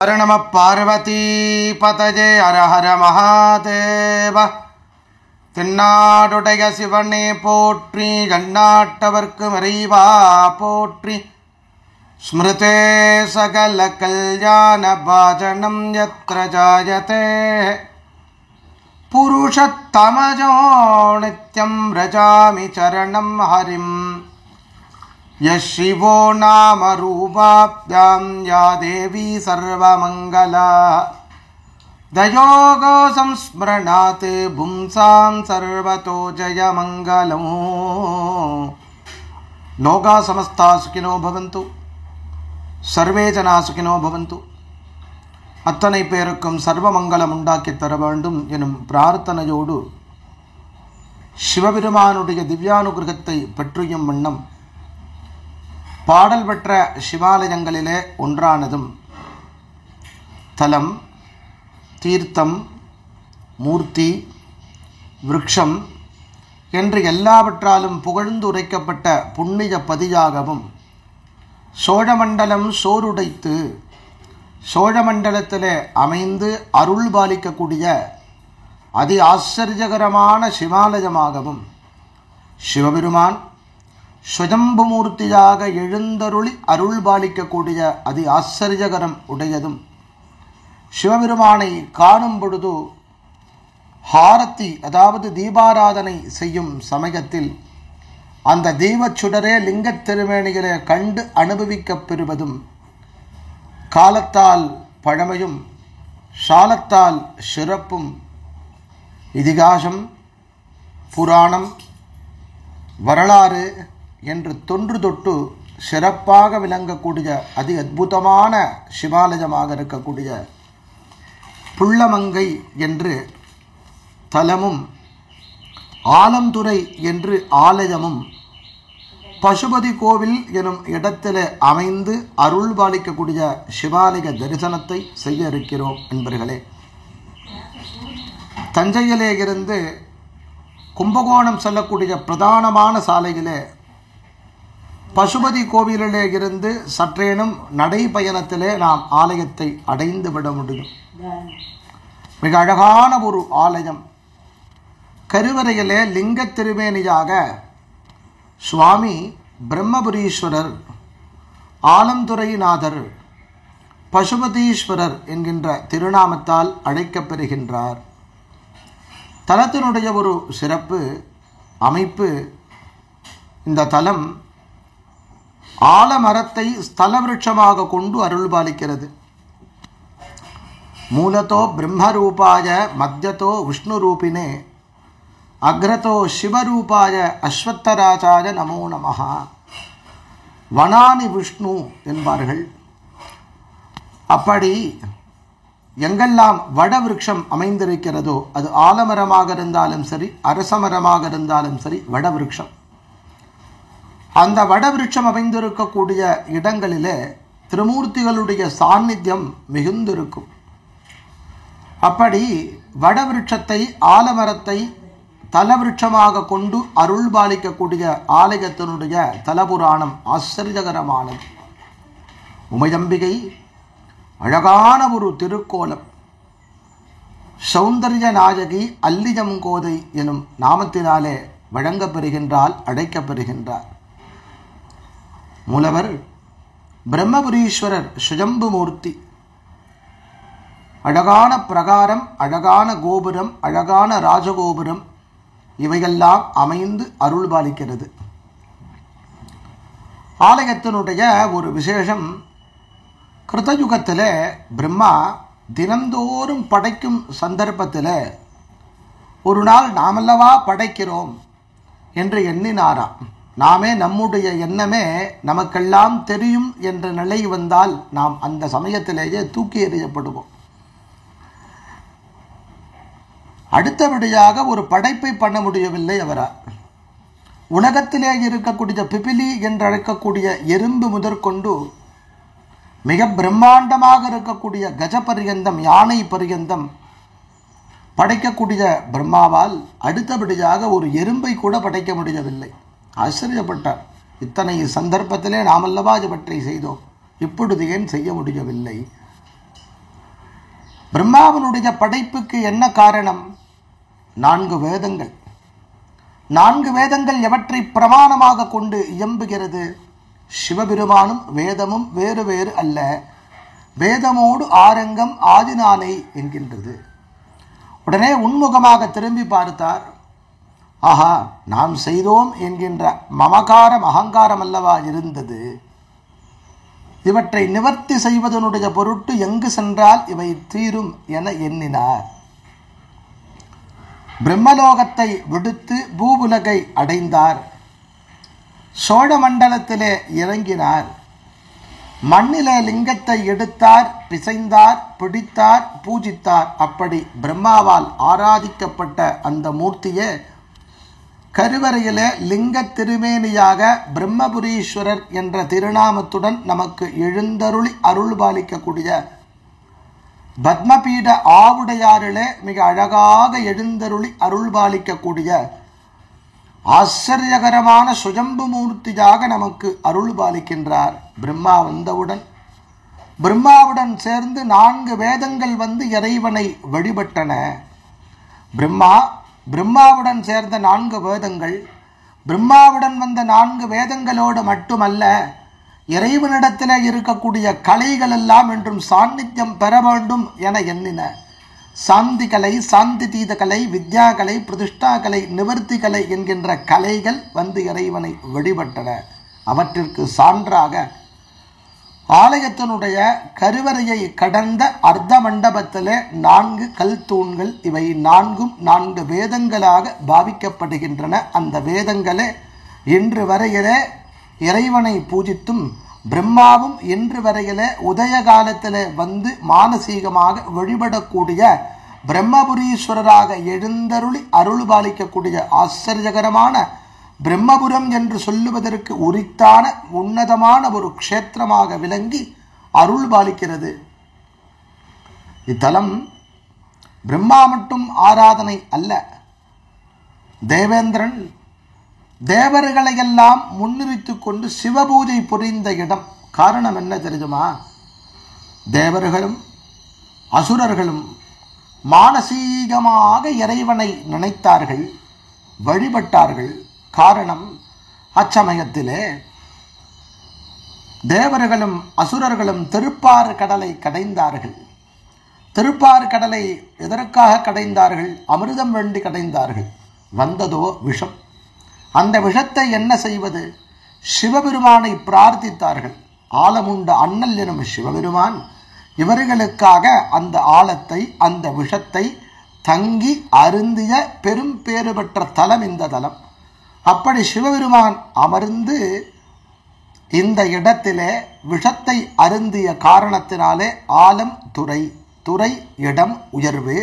हर नमः पार्वती पतये हर हर महादेव தென்னாடுடைய சிவனே போற்றி ஜன்னாட்டவர்க்கு மறைவா போற்றி ஸ்மிருதே சகல கல்யாண பாஜனம் யத்ர ஜாயதே புருஷத்தமஜோ நித்யம் ரஜாமி சரணம் ஹரிம் यशिवो नाम रूपाभ्यां या देवी सर्वमंगला दयोगो संस्मरणात् पुंसां सर्वतो जयमंगलम् लोका समस्ता सुखिनो भवन्तु सर्वे जना सुखिनो भवन्तु அத்தனை பேருக்கும் சர்வமங்கலம் உண்டாக்கி தர வேண்டும் எனும் பிரார்த்தனையோடு சிவபெருமானுடைய திவ்யானுகிரகத்தை பெற்றியும் வண்ணம் பாடல் பெற்ற சிவாலயங்களிலே ஒன்றானதும் தலம், தீர்த்தம், மூர்த்தி, விருட்சம் என்று எல்லாவற்றாலும் புகழ்ந்து உரைக்கப்பட்ட புண்ணிய பதியாகவும் சோழமண்டலம் சோறுடைத்து சோழமண்டலத்திலே அமைந்து அருள் பாலிக்கக்கூடிய அதி ஆச்சரியகரமான சிவாலயமாகவும் சிவபெருமான் சுயம்புமூர்த்தியாக எழுந்தருளி அருள் பாலிக்கக்கூடிய அதி ஆச்சரியகரம் உடையதும் சிவபெருமானை காணும் பொழுது ஹாரத்தி அதாவது தீபாராதனை செய்யும் சமயத்தில் அந்த தீபச்சுடரே லிங்கத் திருமேனியிலே கண்டு அனுபவிக்கப் பெறுவதும் காலத்தால் பழமையும் சாலத்தால் சிறப்பும் இதிகாசம், புராணம், வரலாறு என்று தொன்று தொட்டு சிறப்பாக விளங்கக்கூடிய அதி அற்புதமான சிவாலயமாக இருக்கக்கூடிய புள்ளமங்கை என்று தலமும் ஆலந்துறை என்று ஆலயமும் பசுபதி கோவில் எனும் இடத்திலே அமைந்து அருள் பாலிக்கக்கூடிய சிவாலய தரிசனத்தை செய்ய இருக்கிறோம் என்பர்களே. தஞ்சையிலே இருந்து கும்பகோணம் செல்லக்கூடிய பிரதானமான சாலையிலே பசுபதி கோவிலிலே இருந்து சற்றேனும் நடைபயணத்திலே நாம் ஆலயத்தை அடைந்து விட முடியும். மிக அழகான ஒரு ஆலயம். கருவறையிலே லிங்க திருமேனியாக சுவாமி பிரம்மபுரீஸ்வரர், ஆலந்துறைநாதர், பசுபதீஸ்வரர் என்கின்ற திருநாமத்தால் அழைக்கப்பெறுகின்றார். தலத்தினுடைய ஒரு சிறப்பு அமைப்பு, இந்த தலம் ஆலமரத்தை ஸ்தல விருட்சமாக கொண்டு அருள் பாலிக்கிறது. மூலத்தோ பிரம்மரூபாய மத்தியத்தோ விஷ்ணு ரூபினே அக்ரதோ சிவரூபாய அஸ்வத்தராஜாய நமோ நமஹ. வனானி விஷ்ணு என்பார்கள். அப்படி எங்கெல்லாம் வடவிருட்சம் அமைந்திருக்கிறதோ அது ஆலமரமாக இருந்தாலும் சரி, அரசமரமாக இருந்தாலும் சரி, வடவிருட்சம். அந்த வடவிருட்சம் அமைந்திருக்கக்கூடிய இடங்களிலே திருமூர்த்திகளுடைய சாநித்தியம் மிகுந்திருக்கும். அப்படி வடவிருட்சத்தை, ஆலமரத்தை தலவிருட்சமாக கொண்டு அருள் பாலிக்கக்கூடிய ஆலயத்தினுடைய தலபுராணம் ஆச்சரியகரமானது. உமையம்பிகை அழகான ஒரு திருக்கோலம். சௌந்தர்ய நாயகி அல்லியங்கோதை எனும் நாமத்தினாலே வழங்கப்பெறுகின்றால், அழைக்கப்பெறுகின்றார். மூலவர் பிரம்மபுரீஸ்வரர் சுயம்புமூர்த்தி. அழகான பிரகாரம், அழகான கோபுரம், அழகான ராஜகோபுரம் இவையெல்லாம் அமைந்து அருள் பாலிக்கிறது. ஆலயத்தினுடைய ஒரு விசேஷம், கிருதயுகத்தில் பிரம்மா தினந்தோறும் படைக்கும் சந்தர்ப்பத்தில் ஒரு நாள் நாமல்லவா படைக்கிறோம் என்று எண்ணினாராம். நாமே நம்முடைய எண்ணமே நமக்கெல்லாம் தெரியும் என்ற நிலை வந்தால் நாம் அந்த சமயத்திலேயே தூக்கி எறியப்படுவோம். அடுத்தபடியாக ஒரு படைப்பை பண்ண முடியவில்லை அவரால். உலகத்திலே இருக்கக்கூடிய பிபிலி என்றழைக்கக்கூடிய எறும்பு முதற்கொண்டு மிக பிரம்மாண்டமாக இருக்கக்கூடிய கஜ பரியந்தம், யானை பரியந்தம் படைக்கக்கூடிய பிரம்மாவால் அடுத்தபடியாக ஒரு எறும்பை கூட படைக்க முடியவில்லை. ஆச்சரியப்பட்டார். இத்தனை சந்தர்ப்பத்திலே நாமல்லவா இவற்றை செய்தோம், இப்பொழுது ஏன் செய்ய முடியவில்லை பிரம்மாவனுடைய படைப்புக்கு என்ன காரணம்? 4 வேதங்கள். 4 வேதங்கள் எவற்றை பிரமாணமாக கொண்டு இயம்புகிறது? சிவபெருமானும் வேதமும் வேறு வேறு அல்ல, வேதமோடு ஆரங்கம் ஆதினானை என்கின்றது. உடனே உன்முகமாக திரும்பி பார்த்தார். ஆஹா, நாம் செய்தோம் என்கின்ற மமகாரம் அகங்காரம் அல்லவா இருந்தது. இவற்றை நிவர்த்தி செய்வதனுடைய பொருட்டு எங்கு சென்றால் இவை தீரும் என எண்ணினார். பிரம்மலோகத்தை விடுத்து பூவுலகை அடைந்தார். சோழ மண்டலத்திலே இறங்கினார். மண்ணிலே லிங்கத்தை எடுத்தார், பிசைந்தார், பிடித்தார், பூஜித்தார். அப்படி பிரம்மாவால் ஆராதிக்கப்பட்ட அந்த மூர்த்தியே கருவறையிலே லிங்க திருமேனியாக பிரம்மபுரீஸ்வரர் என்ற திருநாமத்துடன் நமக்கு எழுந்தருளி அருள்பாலிக்கக்கூடிய பத்மபீட ஆவுடையாரிலே மிக அழகாக எழுந்தருளி அருள்பாலிக்கக்கூடிய ஆச்சரியகரமான சுயம்பு மூர்த்தியாக நமக்கு அருள்பாலிக்கின்றார். பிரம்மா வந்தவுடன் பிரம்மாவுடன் சேர்ந்து 4 வேதங்கள் வந்து இறைவனை வழிபட்டன. பிரம்மாவுடன் சேர்ந்த 4 வேதங்கள், பிரம்மாவுடன் வந்த 4 வேதங்களோடு மட்டுமல்ல, இறைவனிடத்தில் இருக்கக்கூடிய கலைகள் எல்லாம் என்றும் சாநித்தியம் பெற வேண்டும் என எண்ணின. சாந்தி கலை, சாந்தி தீத கலை, வித்யா கலை, பிரதிஷ்டா கலை, நிவர்த்தி கலை என்கின்ற கலைகள் வந்து இறைவனை வழிபட்டன. அவற்றிற்கு சான்றாக ஆலயத்தினுடைய கருவறையை கடந்த அர்த்த மண்டபத்திலே 4 கல் தூண்கள். இவை 4ம் 4 வேதங்களாக பாவிக்கப்படுகின்றன. அந்த வேதங்களே இன்று வரையிலே இறைவனை பூஜித்தும், பிரம்மாவும் இன்று வரையிலே உதய காலத்திலே வந்து மானசீகமாக வழிபடக்கூடிய பிரம்மபுரீஸ்வரராக எழுந்தருளி அருள்பாலிக்கக்கூடிய ஆச்சரியகரமான பிரம்மபுரம் என்று சொல்லுவதற்கு உரித்தான உன்னதமான ஒரு க்ஷேத்திரமாக விளங்கி அருள்பாலிக்கிறது. இத்தலம் பிரம்மா மட்டும் ஆராதனை அல்ல, தேவேந்திரன் தேவர்களையெல்லாம் முன்னிறுத்தி கொண்டு சிவபூஜை புரிந்த இடம். காரணம் என்ன தெரியுமா? தேவர்களும் அசுரர்களும் மானசீகமாக இறைவனை நினைத்தார்கள், வழிபட்டார்கள். காரணம், அச்சமயத்திலே தேவர்களும் அசுரர்களும் திருப்பார் கடலை கடைந்தார்கள். திருப்பார் கடலை எதற்காக கடைந்தார்கள்? அமிர்தம் வேண்டி கடைந்தார்கள். வந்ததோ விஷம். அந்த விஷத்தை என்ன செய்வது? சிவபெருமானை பிரார்த்தித்தார்கள். ஆலமுண்ட அண்ணல் எனும் சிவபெருமான் இவர்களுக்காக அந்த ஆலத்தை, அந்த விஷத்தை தங்கி அருந்திய பெரும் பேறு பெற்ற தலம் இந்த தலம். அப்படி சிவபெருமான் அமர்ந்து இந்த இடத்திலே விஷத்தை அருந்திய காரணத்தினாலே ஆலம் துறை, துறை இடம் உயர்வு,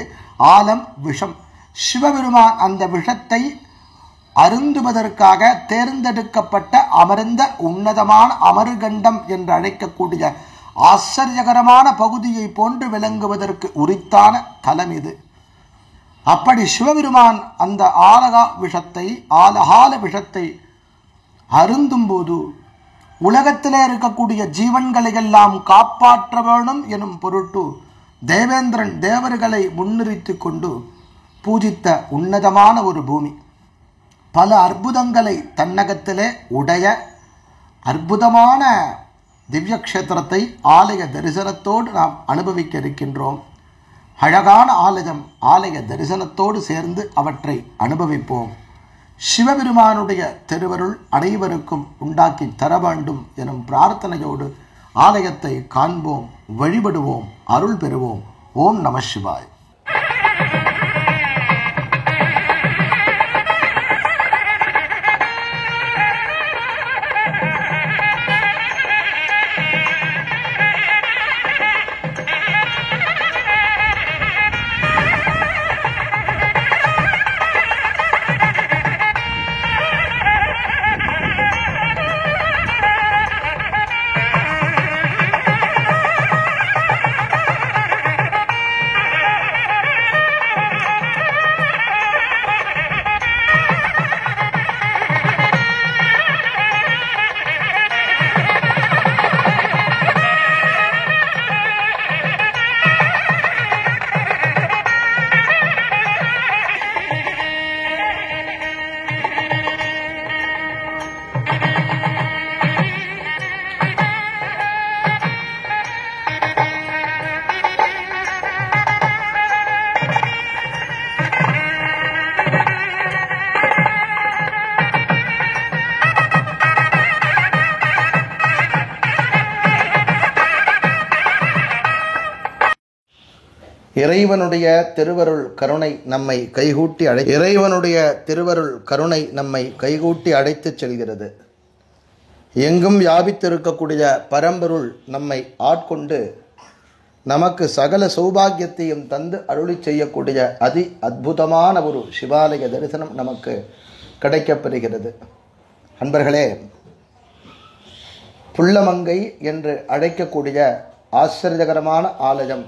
ஆலம் விஷம். சிவபெருமான் அந்த விஷத்தை அருந்துவதற்காக தேர்ந்தெடுக்கப்பட்ட அமர்ந்த உன்னதமான அமர்கண்டம் என்று அழைக்கக்கூடிய ஆச்சரியகரமான பகுதியை போன்று விளங்குவதற்கு உரித்தான தலம் இது. அப்படி சிவபெருமான் அந்த ஆலகால விஷத்தை அருந்தும் போது உலகத்திலே இருக்கக்கூடிய ஜீவன்களை எல்லாம் காப்பாற்ற வேணும் எனும் பொருட்டு தேவேந்திரன் தேவர்களை முன்னிறுத்தி கொண்டு பூஜித்த உன்னதமான ஒரு பூமி. பல அற்புதங்களை தன்னகத்திலே உடைய அற்புதமான திவ்ய கஷேத்திரத்தை ஆலய தரிசனத்தோடு நாம் அனுபவிக்க இருக்கின்றோம். அழகான ஆலயம், ஆலய தரிசனத்தோடு சேர்ந்து அவற்றை அனுபவிப்போம். சிவபெருமானுடைய திருவருள் அனைவருக்கும் உண்டாக்கி தர வேண்டும் எனும் பிரார்த்தனையோடு ஆலயத்தை காண்போம், வழிபடுவோம், அருள் பெறுவோம். ஓம் நம சிவாய். இறைவனுடைய திருவருள் கருணை நம்மை கைகூட்டி அழைத்துச் செல்கிறது. எங்கும் வியாபித்திருக்கக்கூடிய பரம்பொருள் நம்மை ஆட்கொண்டு நமக்கு சகல சௌபாகியத்தையும் தந்து அருளி செய்யக்கூடிய அதி அற்புதமான ஒரு சிவாலய தரிசனம் நமக்கு கிடைக்கப்பெறுகிறது. அன்பர்களே, புள்ளமங்கை என்று அழைக்கக்கூடிய ஆச்சரியகரமான ஆலயம்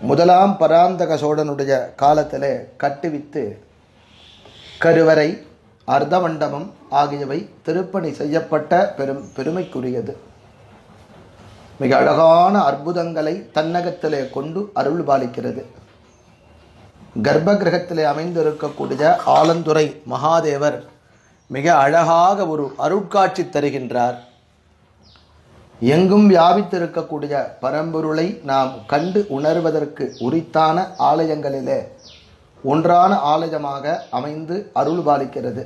முதலாம் பராந்தக சோழனுடைய காலத்திலே கட்டுவித்து கருவறை, அர்த்தமண்டபம் ஆகியவை திருப்பணி செய்யப்பட்ட பெருமைக்குரியது. மிக அழகான அற்புதங்களை தன்னகத்திலே கொண்டு அருள் பாலிக்கிறது. கர்ப்ப கிரகத்திலே அமைந்திருக்கக்கூடிய ஆலந்துறை மகாதேவர் மிக அழகாக ஒரு அருட்காட்சி தருகின்றார். எங்கும் வியாபித்திருக்கக்கூடிய பரம்பொருளை நாம் கண்டு உணர்வதற்கு உரித்தான ஆலயங்களிலே ஒன்றான ஆலயமாக அமைந்து அருள் பாலிக்கிறது.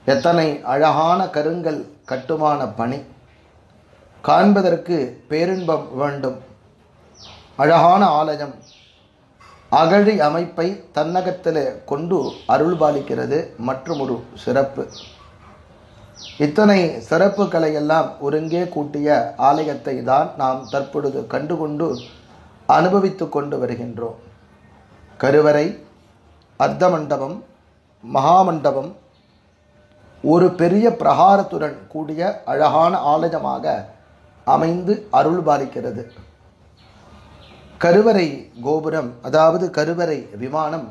எத்தனை அழகான கருங்கல் கட்டுமான பணி! காண்பதற்கு பேரின்பம் வேண்டும். அழகான ஆலயம் அகழி அமைப்பை தன்னகத்திலே கொண்டு அருள் பாலிக்கிறது. மற்றும் ஒரு சிறப்பு, இத்தனை சிறப்புகளை எல்லாம் ஒருங்கே கூட்டிய ஆலயத்தை தான் நாம் தற்பொழுது கண்டுகொண்டு அனுபவித்து கொண்டு வருகின்றோம். கருவறை, அர்த்தமண்டபம், மகாமண்டபம் ஒரு பெரிய பிரகாரத்துடன் கூடிய அழகான ஆலயமாக அமைந்து அருள் பாலிக்கிறது. கருவறை கோபுரம், அதாவது கருவறை விமானம்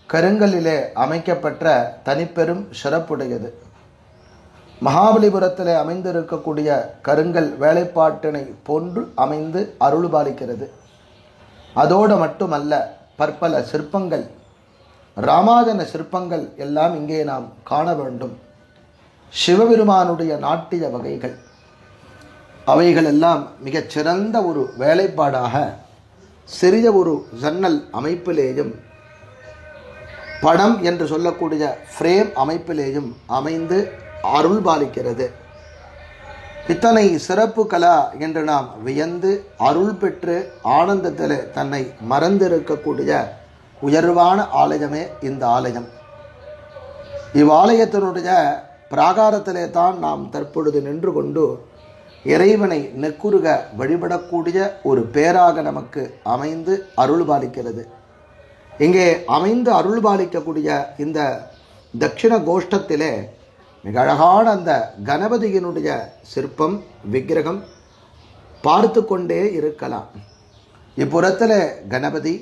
கருங்கல்லிலே அமைக்கப்பட்ட தனிப்பெரும் சிறப்புடையது. மகாபலிபுரத்தில் அமைந்திருக்கக்கூடிய கருங்கல் வேலைப்பாட்டினை போன்று அமைந்து அருள் பாலிக்கிறது. அதோடு மட்டுமல்ல, பற்பல சிற்பங்கள், ராமாயண சிற்பங்கள் எல்லாம் இங்கே நாம் காண வேண்டும். சிவபெருமானுடைய நாட்டிய வகைகள் அவைகள் எல்லாம் மிகச் சிறந்த ஒரு வேலைப்பாடாக சிறிய ஒரு ஜன்னல் அமைப்பிலேயும் படம் என்று சொல்லக்கூடிய ஃப்ரேம் அமைப்பிலேயும் அமைந்து அருள் பாலிக்கிறது. இத்தனை சிறப்பு கலா என்று நாம் வியந்து அருள் பெற்று ஆனந்தத்தில் தன்னை மறந்திருக்கக்கூடிய உயர்வான ஆலயமே இந்த ஆலயம். இவ்வாலயத்தினுடைய பிராகாரத்திலே தான் நாம் தற்பொழுது நின்று கொண்டு இறைவனை நெக்குருக வழிபடக்கூடிய ஒரு பேராக நமக்கு அமைந்து அருள் பாலிக்கிறது. இங்கே அமைந்து அருள் பாலிக்கக்கூடிய இந்த தட்சிண கோஷ்டத்திலே மிக அழகான அந்த கணபதியினுடைய சிற்பம் விக்கிரகம் பார்த்து கொண்டே இருக்கலாம். இப்புறத்தில் கணபதி,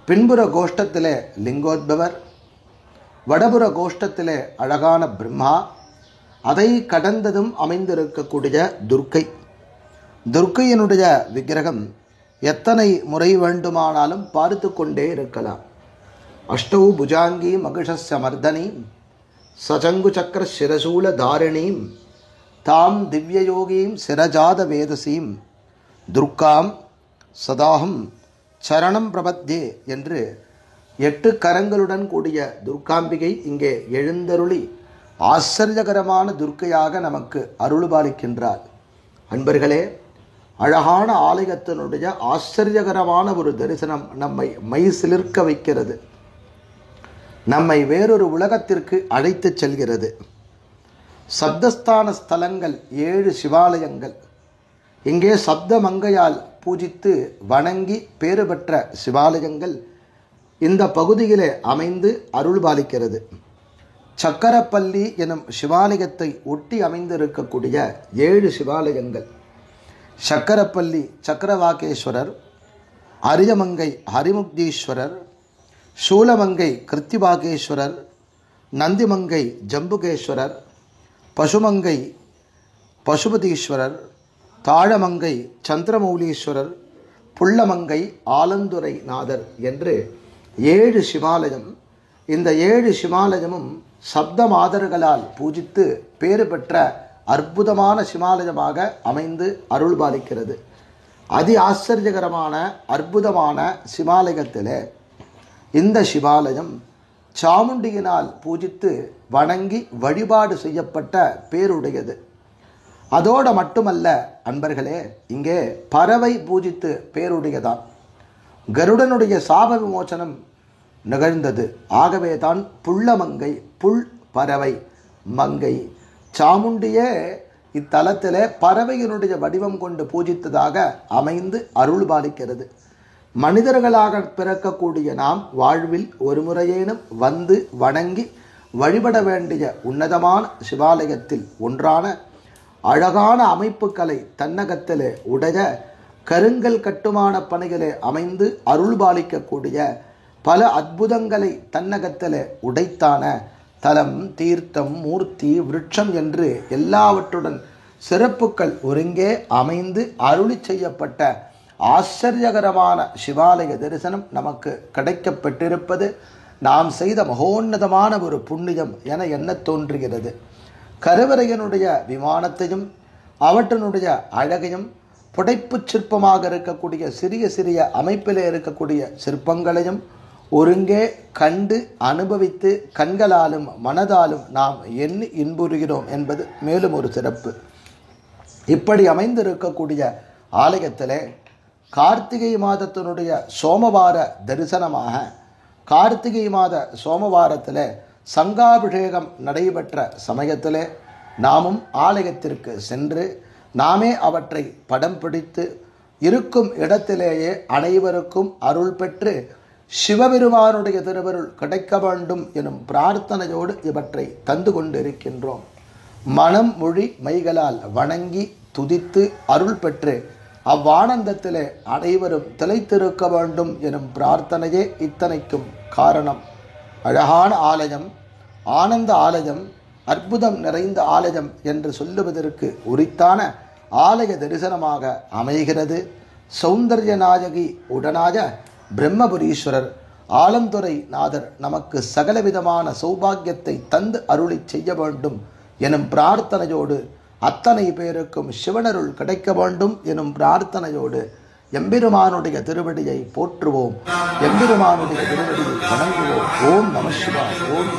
பின்புற கோஷ்டத்தில் லிங்கோத்பவர், வடபுற கோஷ்டத்தில் அழகான பிரம்மா, அதை கடந்ததும் அமைந்திருக்கக்கூடிய துர்க்கையினுடைய விக்கிரகம் எத்தனை முறை வேண்டுமானாலும் பார்த்து கொண்டே இருக்கலாம். அஷ்டௌ புஜாங்கி மகிஷஸ்ய மர்தனி சஜங்கு சக்கர சிரசூல தாரிணீம் தாம் திவ்யயோகீம் சிரஜாத வேதசீம் துர்காம் சதாகம் சரணம் பிரபத்யே என்று 8 கரங்களுடன் கூடிய துர்காம்பிகை இங்கே எழுந்தருளி ஆச்சரியகரமான துர்க்கையாக நமக்கு அருள் பாலிக்கின்றார். அன்பர்களே, அழகான ஆலயத்தினுடைய ஆச்சரியகரமான ஒரு தரிசனம் நம்மை மெய் சிலிர்க்க வைக்கிறது. நம்மை வேறொரு உலகத்திற்கு அழைத்து செல்கிறது. சப்தஸ்தான ஸ்தலங்கள் 7 சிவாலயங்கள். இங்கே சப்த மங்கையால் பூஜித்து வணங்கி பேறு பெற்ற சிவாலயங்கள் இந்த பகுதியிலே அமைந்து அருள் பாலிக்கிறது. சக்கரப்பள்ளி எனும் சிவாலயத்தை ஒட்டி அமைந்திருக்கக்கூடிய 7 சிவாலயங்கள். சக்கரப்பள்ளி சக்கரவாகேஸ்வரர், அரியமங்கை ஹரிமுக்தீஸ்வரர், சூலமங்கை கிருத்திபாகேஸ்வரர், நந்திமங்கை ஜம்புகேஸ்வரர், பசுமங்கை பசுபதீஸ்வரர், தாழமங்கை சந்திரமௌலீஸ்வரர், புள்ளமங்கை ஆலந்துரை நாதர் என்று 7 சிவாலயம். இந்த 7 சிவாலயமும் சப்த மாதர்களால் பூஜித்து பேறு பெற்ற அற்புதமான சிவாலயமாக அமைந்து அருள் பாலிக்கிறது. அதி ஆச்சரியகரமான அற்புதமான சிவாலயத்திலே இந்த சிவாலயம் சாமுண்டியினால் பூஜித்து வணங்கி வழிபாடு செய்யப்பட்ட பேருடையது. அதோடு மட்டுமல்ல அன்பர்களே, இங்கே பறவை பூஜித்து பேருடையதான். கருடனுடைய சாப விமோசனம் நிகழ்ந்தது. ஆகவே தான் புள்ளமங்கை, புல் பறவை மங்கை சாமுண்டியே இத்தலத்திலே பறவையினுடைய வடிவம் கொண்டு பூஜித்ததாக அமைந்து அருள் பாலிக்கிறது. மனிதர்களாக பிறக்கக்கூடிய நாம் வாழ்வில் ஒரு முறையேனும் வந்து வணங்கி வழிபட வேண்டிய உன்னதமான சிவாலயத்தில் ஒன்றான அழகான அமைப்புகளை தன்னகத்திலே உடைய கருங்கல் கட்டுமான பணிகளே அமைந்து அருள் பாலிக்கக்கூடிய பல அற்புதங்களை தன்னகத்திலே உடைத்தான தலம், தீர்த்தம், மூர்த்தி, விருட்சம் என்று எல்லாவற்றுடன் சிறப்புகள் ஒருங்கே அமைந்து அருளி செய்யப்பட்ட ஆச்சரியகரமான சிவாலய தரிசனம் நமக்கு கிடைக்கப்பட்டிருப்பது நாம் செய்த மகோன்னதமான ஒரு புண்ணியம் என எண்ண தோன்றுகிறது. கருவறையினுடைய விமானத்தையும் அவற்றினுடைய அழகையும் புடைப்பு சிற்பமாக இருக்கக்கூடிய சிறிய சிறிய அமைப்பிலே இருக்கக்கூடிய சிற்பங்களையும் ஒருங்கே கண்டு அனுபவித்து கண்களாலும் மனதாலும் நாம் எண்ணி இன்புறுகிறோம் என்பது மேலும் ஒரு சிறப்பு. இப்படி அமைந்திருக்கக்கூடிய ஆலயத்திலே கார்த்திகை மாதத்தினுடைய சோமவார தரிசனமாக கார்த்திகை மாத சோமவாரத்திலே சங்காபிஷேகம் நடைபெற்ற சமயத்திலே நாமும் ஆலயத்திற்கு சென்று நாமே அவற்றை படம் பிடித்து இருக்கும் இடத்திலேயே அனைவருக்கும் அருள் பெற்று சிவபெருமானுடைய திருவருள் கிடைக்க வேண்டும் எனும் பிரார்த்தனையோடு இவற்றை தந்து கொண்டிருக்கின்றோம். மனம் மொழி மைகளால் வணங்கி துதித்து அருள் பெற்று அவ்வானந்தத்திலே அனைவரும் திளைத்திருக்க வேண்டும் எனும் பிரார்த்தனையே இத்தனைக்கும் காரணம். அழகான ஆலயம், ஆனந்த ஆலயம், அற்புதம் நிறைந்த ஆலயம் என்று சொல்லுவதற்கு உரித்தான ஆலய தரிசனமாக அமைகிறது. சௌந்தர்ய நாயகி உடனாய பிரம்மபுரீஸ்வரர் ஆலந்துறை நாதர் நமக்கு சகலவிதமான சௌபாகியத்தை தந்து அருளி செய்ய வேண்டும் எனும் பிரார்த்தனையோடு அத்தனை பேருக்கும் சிவனருள் கிடைக்க வேண்டும் எனும் பிரார்த்தனையோடு எம்பெருமானுடைய திருவடியை போற்றுவோம், எம்பெருமானுடைய திருவடியை வணங்குவோம். ஓம் நம சிவாய. ஓம்